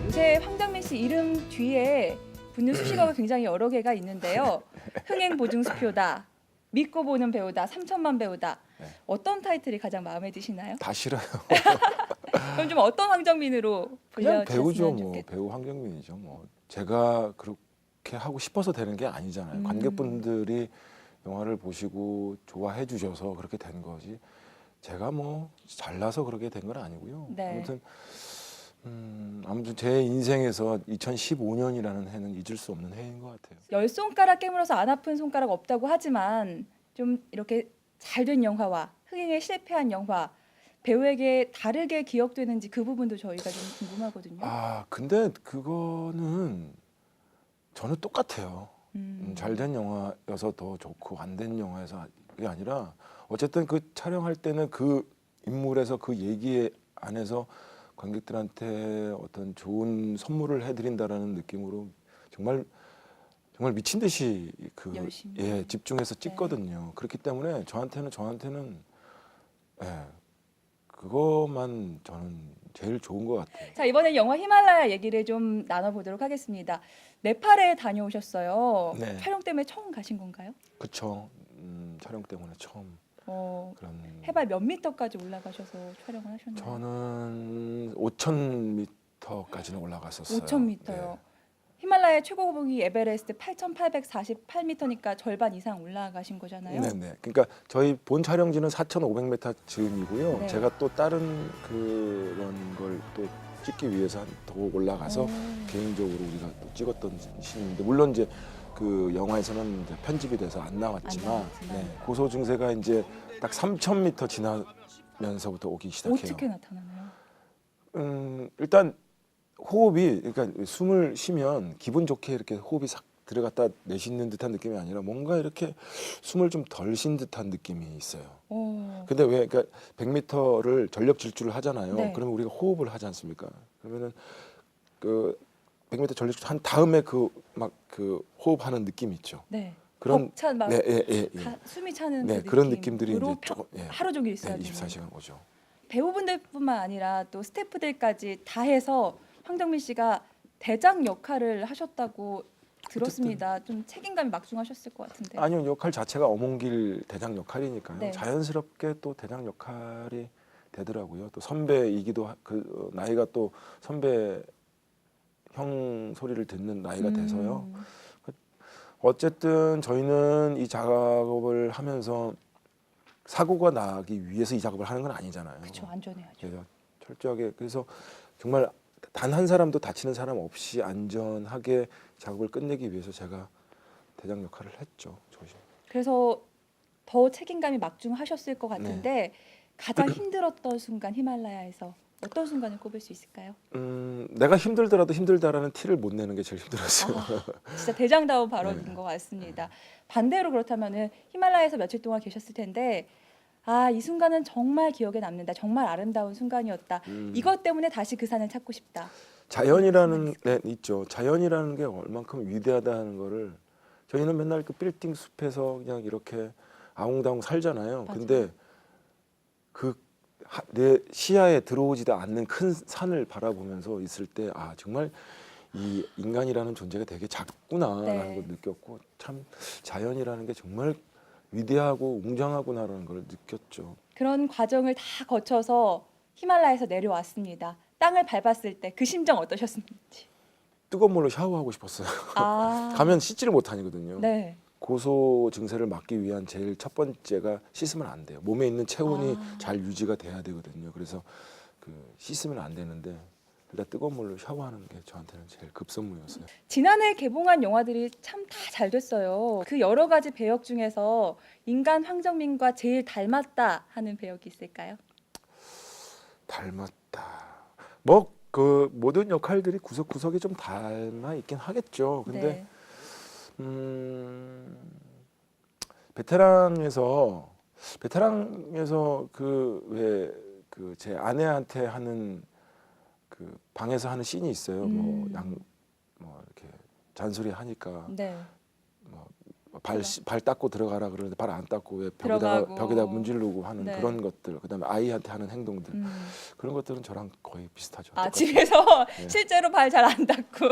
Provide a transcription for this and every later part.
요새 황정민 씨 이름 뒤에 붙는 수식어가 굉장히 여러 개가 있는데요. 흥행 보증수표다, 믿고 보는 배우다, 3천만 배우다. 네. 어떤 타이틀이 가장 마음에 드시나요? 다 싫어요. 그럼 좀 어떤 황정민으로 그냥 배우죠, 불려주셨으면 뭐 좋겠다. 배우 황정민이죠. 뭐 제가 그렇게 하고 싶어서 되는 게 아니잖아요. 관객분들이 영화를 보시고 좋아해 주셔서 그렇게 된 거지. 제가 뭐 잘나서 그렇게 된 건 아니고요. 네. 아무튼 제 인생에서 2015년이라는 해는 잊을 수 없는 해인 것 같아요. 열 손가락 깨물어서 안 아픈 손가락 없다고 하지만 좀 이렇게 잘된 영화와 흥행에 실패한 영화 배우에게 다르게 기억되는지 그 부분도 저희가 좀 궁금하거든요. 아, 근데 그거는 저는 똑같아요. 잘된 영화여서 더 좋고 안 된 영화여서 그게 아니라 어쨌든 그 촬영할 때는 그 인물에서 그 얘기 안에서 관객들한테 어떤 좋은 선물을 해드린다라는 느낌으로 정말 미친 듯이 열심히. 집중해서 찍거든요. 그렇기 때문에 저한테는 예, 그것만 저는 제일 좋은 것 같아요. 자, 이번엔 영화 히말라야 얘기를 좀 나눠보도록 하겠습니다. 네팔에 다녀오셨어요. 네. 촬영 때문에 처음 가신 건가요? 그쵸. 촬영 때문에 처음 그런. 해발 몇 미터까지 올라가셔서 촬영을 하셨나요? 저는 5,000m까지는 올라갔었어요. 5,000m요. 히말라야 최고봉이 에베레스트 8,848m니까 절반 이상 올라가신 거잖아요. 네네. 그러니까 저희 본 촬영지는 4,500m 즈음이고요. 네. 제가 또 다른 그런 걸 또 찍기 위해서 더 올라가서 개인적으로 우리가 또 찍었던 신인데 물론 이제 그 영화에서는 이제 편집이 돼서 안 나왔지만, 네, 고소 증세가 이제 딱 3,000m 지나면서부터 오기 시작해요. 어떻게 나타나나요? 일단 호흡이 그러니까 숨을 쉬면 기분 좋게 이렇게 호흡이 싹 들어갔다 내쉬는 듯한 느낌이 아니라 뭔가 이렇게 숨을 좀 덜 쉰 듯한 느낌이 있어요. 근데 왜 그러니까 100m를 전력 질주를 하잖아요. 네. 그러면 우리가 호흡을 하지 않습니까? 그러면은 그 100m 전력 질주 한 다음에 그 호흡하는 느낌이 있죠. 네. 그런 벅찬 막 예. 숨이 차는 네, 그 그런 느낌들이 느낌으로 이제 조금 하루 종일 있어야 네, 되는 24시간 오죠. 배우분들뿐만 아니라 또 스태프들까지 다 해서 황정민 씨가 대장 역할을 하셨다고 들었습니다. 좀 책임감이 막중하셨을 것 같은데. 아니요, 역할 자체가 어몽길 대장 역할이니까요. 네. 자연스럽게 또 대장 역할이 되더라고요. 또 선배이기도 그 나이가 또 선배 형 소리를 듣는 나이가 돼서요. 어쨌든 저희는 이 작업을 하면서 사고가 나기 위해서 이 작업을 하는 건 아니잖아요. 그렇죠, 안전해야죠. 그래서 철저하게 그래서 정말 단 한 사람도 다치는 사람 없이 안전하게 작업을 끝내기 위해서 제가 대장 역할을 했죠. 조심. 그래서 더 책임감이 막중하셨을 것 같은데 가장 힘들었던 순간 히말라야에서 어떤 순간을 꼽을 수 있을까요? 내가 힘들더라도 힘들다라는 티를 못 내는 게 제일 힘들었어요. 진짜 대장다운 발언인 것 같습니다. 반대로 그렇다면은 히말라야에서 며칠 동안 계셨을 텐데 이 순간은 정말 기억에 남는다. 정말 아름다운 순간이었다. 이것 때문에 다시 그 산을 찾고 싶다. 자연이라는 있죠. 자연이라는 게 얼만큼 위대하다는 거를 저희는 맨날 그 빌딩 숲에서 그냥 이렇게 아웅다웅 살잖아요. 맞아요. 근데 내 시야에 들어오지도 않는 큰 산을 바라보면서 있을 때 정말 이 인간이라는 존재가 되게 작구나라는 걸 느꼈고 참 자연이라는 게 정말 위대하고 웅장하구나라는 걸 느꼈죠. 그런 과정을 다 거쳐서 히말라야에서 내려왔습니다. 땅을 밟았을 때 그 심정 어떠셨는지. 뜨거운 물로 샤워하고 싶었어요. 가면 씻지를 못하거든요. 네. 고소 증세를 막기 위한 제일 첫 번째가 씻으면 안 돼요. 몸에 있는 체온이 잘 유지가 돼야 되거든요. 그래서 씻으면 안 되는데 일단 뜨거운 물로 샤워하는 게 저한테는 제일 급선무였어요. 지난해 개봉한 영화들이 참 다 잘 됐어요. 그 여러 가지 배역 중에서 인간 황정민과 제일 닮았다 하는 배역이 있을까요? 닮았다. 뭐 그 모든 역할들이 구석구석이 좀 닮아 있긴 하겠죠. 근데 베테랑에서 그 제 아내한테 하는 그 방에서 하는 씬이 있어요. 뭐 이렇게 잔소리 하니까 발 닦고 들어가라 그러는데 발 안 닦고 왜 들어가고. 벽에다 문지르고 하는 네. 그런 것들, 그다음에 아이한테 하는 행동들, 그런 것들은 저랑 거의 비슷하죠. 아, 똑같아요. 집에서 네. 실제로 발 잘 안 닦고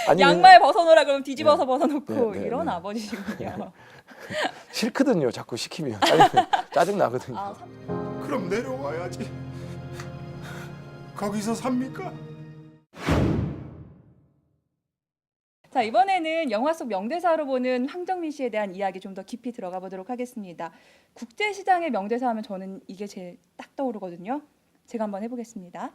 아니, 양말 벗어놓으라 그러면 뒤집어서 네. 벗어놓고 네, 네, 이런 네. 아버지시군요. 싫거든요. 자꾸 시키면 짜증 나거든요. 아, 그럼 내려와야지. 거기서 삽니까? 자, 이번에는 영화 속 명대사로 보는 황정민 씨에 대한 이야기 좀 더 깊이 들어가 보도록 하겠습니다. 국제시장의 명대사 하면 저는 이게 제일 딱 떠오르거든요. 제가 한번 해보겠습니다.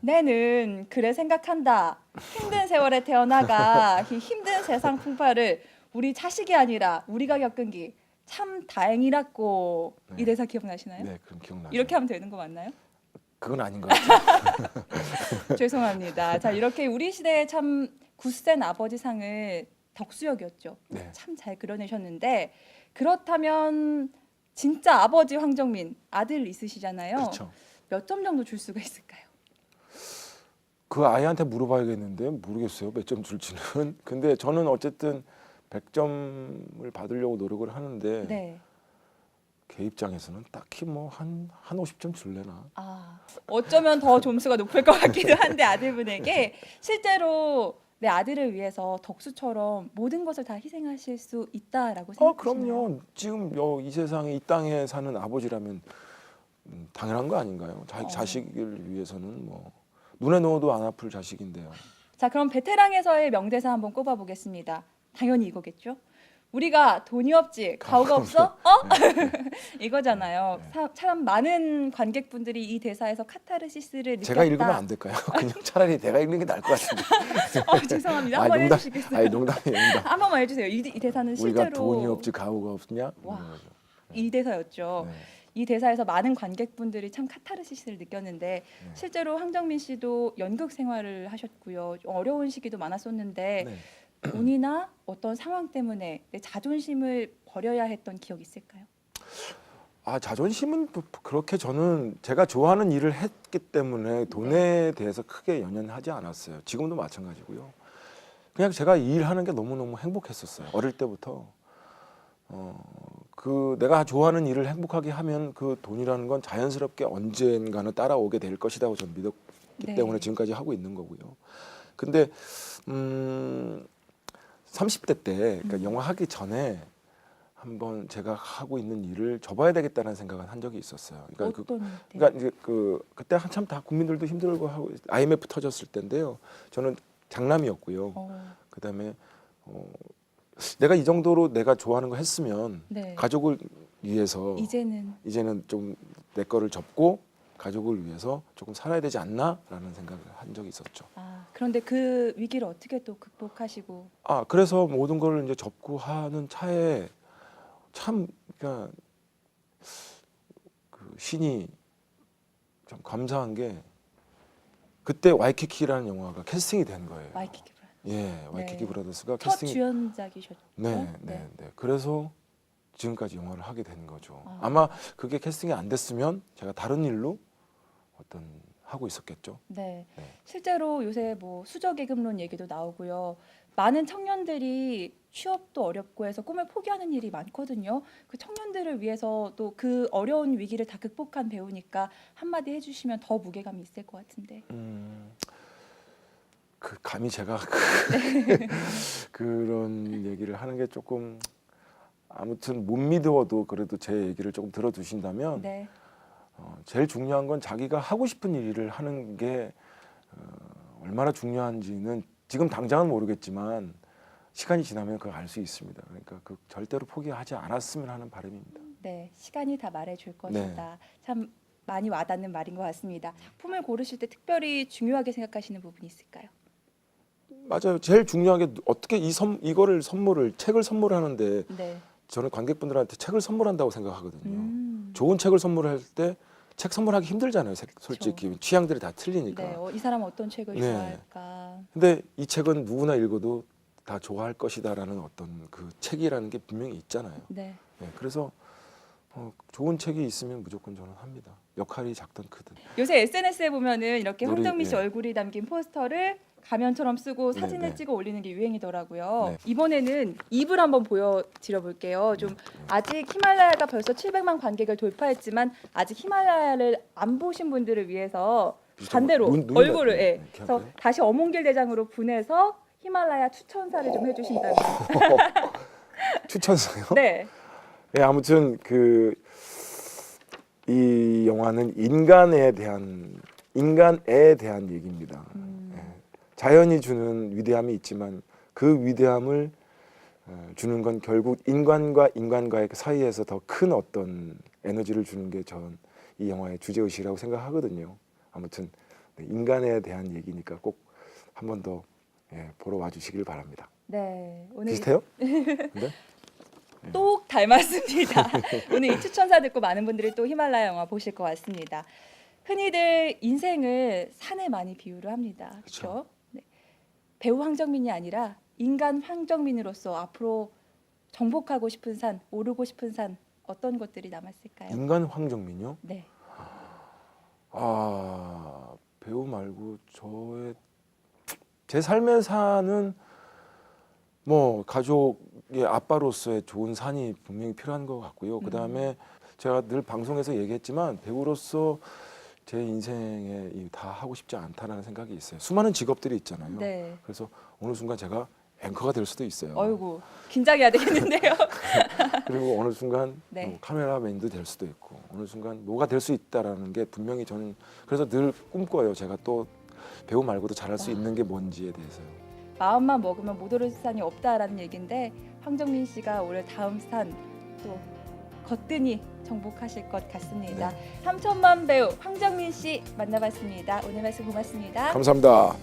내는 그래 생각한다. 힘든 세월에 태어나가 이 힘든 세상 풍파를 우리 자식이 아니라 우리가 겪은 게 참 다행이라고. 네. 이 대사 기억나시나요? 네, 그럼 기억나죠. 이렇게 하면 되는 거 맞나요? 그건 아닌 것 같아요. 죄송합니다. 자, 이렇게 우리 시대의 참 굳센 아버지 상을 덕수역이었죠. 네. 참 잘 그려내셨는데, 그렇다면 진짜 아버지 황정민 아들 있으시잖아요. 그렇죠. 몇 점 정도 줄 수가 있을까요? 그 아이한테 물어봐야겠는데 모르겠어요. 몇 점 줄지는. 근데 저는 어쨌든 100점을 받으려고 노력을 하는데 네. 걔 입장에서는 딱히 뭐 한 50점 줄래나. 아, 어쩌면 더 점수가 높을 것 같기도 한데 아들분에게 실제로 내 아들을 위해서 덕수처럼 모든 것을 다 희생하실 수 있다라고 생각하시나요? 그럼요. 지금 이 세상에 이 땅에 사는 아버지라면 당연한 거 아닌가요? 자식을 위해서는 뭐 눈에 넣어도 안 아플 자식인데요. 자, 그럼 베테랑에서의 명대사 한번 꼽아보겠습니다. 당연히 이거겠죠. 우리가 돈이 없지 가오가 없어? 이거잖아요. 네. 참 많은 관객분들이 이 대사에서 카타르시스를 느꼈다. 제가 읽으면 안 될까요? 그냥 차라리 내가 읽는 게 나을 것 같은데. 죄송합니다. 한번 해주시겠어요? 아니 농담이에요. 한 번만 해주세요. 이 대사는 우리가 실제로 돈이 없지 가오가 없냐? 와. 이런 거죠. 이 대사였죠. 네. 이 대사에서 많은 관객분들이 참 카타르시스를 느꼈는데 실제로 황정민 씨도 연극 생활을 하셨고요. 좀 어려운 시기도 많았었는데 네. 돈이나 어떤 상황 때문에 내 자존심을 버려야 했던 기억 있을까요? 자존심은 그렇게 저는 제가 좋아하는 일을 했기 때문에 돈에 대해서 크게 연연하지 않았어요. 지금도 마찬가지고요. 그냥 제가 이 일하는 게 너무너무 행복했었어요. 어릴 때부터. 그 내가 좋아하는 일을 행복하게 하면 그 돈이라는 건 자연스럽게 언젠가는 따라오게 될 것이라고 저는 믿었기 네. 때문에 지금까지 하고 있는 거고요. 근데 30대 때 그러니까 영화 하기 전에 한번 제가 하고 있는 일을 접어야 되겠다는 생각을 한 적이 있었어요. 그러니까 어떤 때? 그러니까 이제 그때 한참 다 국민들도 힘들고 하고 IMF 터졌을 때인데요. 저는 장남이었고요. 그다음에 내가 이 정도로 내가 좋아하는 거 했으면 네. 가족을 위해서 이제는 좀 내 거를 접고 가족을 위해서 조금 살아야 되지 않나라는 생각을 한 적이 있었죠. 그런데 그 위기를 어떻게 또 극복하시고? 그래서 모든 걸 이제 접고 하는 차에 참 그러니까 그 신이 참 감사한 게 그때 와이키키라는 영화가 캐스팅이 된 거예요. 와이키키 브라더스. 예, 와이키키 네. 브라더스가 첫 캐스팅이 주연작이셨죠? 네. 그래서 지금까지 영화를 하게 된 거죠. 아. 아마 그게 캐스팅이 안 됐으면 제가 다른 일로 하고 있었겠죠. 네. 네. 실제로 요새 뭐 수저계급론 얘기도 나오고요. 많은 청년들이 취업도 어렵고 해서 꿈을 포기하는 일이 많거든요. 그 청년들을 위해서 또 그 어려운 위기를 다 극복한 배우니까 한마디 해주시면 더 무게감이 있을 것 같은데. 그 감히 제가 그런 얘기를 하는 게 조금 아무튼 못 믿어도 그래도 제 얘기를 조금 들어주신다면 네. 제일 중요한 건 자기가 하고 싶은 일을 하는 게 얼마나 중요한지는 지금 당장은 모르겠지만 시간이 지나면 그걸 알 수 있습니다. 그러니까 그 절대로 포기하지 않았으면 하는 바람입니다. 네, 시간이 다 말해줄 것이다. 참 많이 와닿는 말인 것 같습니다. 작품을 고르실 때 특별히 중요하게 생각하시는 부분이 있을까요? 맞아요. 제일 중요한 게 어떻게 이거를 책을 선물하는데 네. 저는 관객분들한테 책을 선물한다고 생각하거든요. 좋은 책을 선물할 때 책 선물하기 힘들잖아요. 솔직히 그렇죠. 취향들이 다 틀리니까. 네, 이 사람은 어떤 책을 네. 좋아할까? 근데 이 책은 누구나 읽어도 다 좋아할 것이다라는 어떤 그 책이라는 게 분명히 있잖아요. 네. 네, 그래서 좋은 책이 있으면 무조건 저는 합니다. 역할이 작든 크든. 요새 SNS에 보면은 이렇게 우리, 황정민 씨 예. 얼굴이 담긴 포스터를 가면처럼 쓰고 네, 사진을 네. 찍어 올리는 게 유행이더라고요. 네. 이번에는 잎을 한번 보여드려 볼게요. 좀 아직 히말라야가 벌써 700만 관객을 돌파했지만 아직 히말라야를 안 보신 분들을 위해서 반대로 눈이 얼굴을 네, 예. 이렇게 그래서 할까요? 다시 어몽길 대장으로 분해서 히말라야 추천사를 좀 해주신다면. 추천사요? 네. 네, 아무튼 이 영화는 인간에 대한 얘기입니다. 예. 자연이 주는 위대함이 있지만 그 위대함을 주는 건 결국 인간과 인간과의 사이에서 더 큰 어떤 에너지를 주는 게 전 이 영화의 주제 의식이라고 생각하거든요. 아무튼 네, 인간에 대한 얘기니까 꼭 한 번 더 보러 와주시길 바랍니다. 네. 오늘 비슷해요? 근데? 똑 닮았습니다. 오늘 이 추천사 듣고 많은 분들이 또 히말라야 영화 보실 것 같습니다. 흔히들 인생을 산에 많이 비유를 합니다. 그렇죠? 네. 배우 황정민이 아니라 인간 황정민으로서 앞으로 정복하고 싶은 산, 오르고 싶은 산 어떤 것들이 남았을까요? 인간 황정민요? 네. 배우 말고 제 삶의 산은 뭐 가족의 아빠로서의 좋은 산이 분명히 필요한 것 같고요. 그 다음에 제가 늘 방송에서 얘기했지만 배우로서 제 인생에 다 하고 싶지 않다라는 생각이 있어요. 수많은 직업들이 있잖아요. 네. 그래서 어느 순간 제가 앵커가 될 수도 있어요. 어이구 긴장해야 되겠는데요. 그리고 어느 순간 네. 뭐 카메라맨도 될 수도 있고 어느 순간 뭐가 될 수 있다라는 게 분명히 저는 그래서 늘 꿈꿔요. 제가 또 배우 말고도 잘할 수 있는 게 뭔지에 대해서요. 마음만 먹으면 못 오를 산이 없다라는 얘기인데 황정민 씨가 올해 다음 산 또 거뜬히 정복하실 것 같습니다. 3천만 배우 황정민 씨 만나봤습니다. 오늘 말씀 고맙습니다. 감사합니다.